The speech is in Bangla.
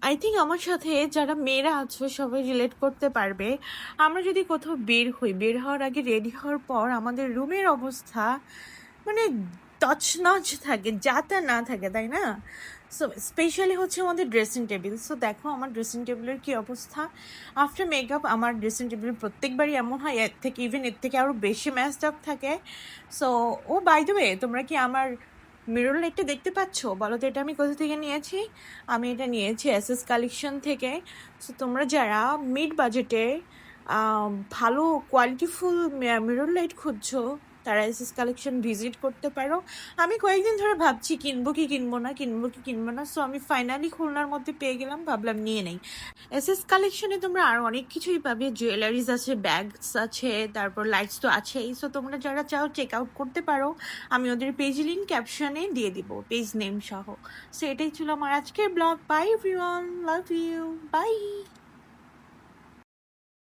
আই থিঙ্ক আমার সাথে যারা মেয়েরা আছো সবাই রিলেট করতে পারবে। আমরা যদি কোথাও বের হই, বের হওয়ার আগে রেডি হওয়ার পর আমাদের রুমের অবস্থা মানে তছনছ থাকে, যা তা না থাকে, তাই না? সো স্পেশালি হচ্ছে আমাদের ড্রেসিং টেবিল। সো দেখো আমার ড্রেসিং টেবিলের কী অবস্থা। আফটার মেকআপ আমার ড্রেসিং টেবিল প্রত্যেকবারই এমন হয়, এর থেকে আরও বেশি ম্যাচড আপ থাকে। সো ও বাই দ্য ওয়ে, তোমরা কি আমার মিরর লাইটটা দেখতে পাচ্ছ? বলো তো এটা আমি কোথা থেকে নিয়েছি? আমি এটা নিয়েছি এসএস কালেকশন থেকে। সো তোমরা যারা মিড বাজেটে ভালো কোয়ালিটিফুল মিরর লাইট খুঁজছো তারা এসএস কালেকশন ভিজিট করতে পারো। আমি কয়েকদিন ধরে ভাবছি কিনবো কি কিনবো না, কিনবো কি কিনবো না। সো আমি ফাইনালি খুলনার মধ্যে পেয়ে গেলাম, ভাবলাম নিয়ে নেই। এসএস কালেকশনে তোমরা আরও অনেক কিছুই পাবে, জুয়েলারিজ আছে, ব্যাগস আছে, তারপর লাইটস তো আছেই। সো তোমরা যারা চাও চেক আউট করতে পারো। আমি ওদের পেজ লিঙ্ক ক্যাপশনে দিয়ে দিব, পেজ নেম সহ। সো এটাই ছিল আমার আজকের blog. Bye everyone, love you, by.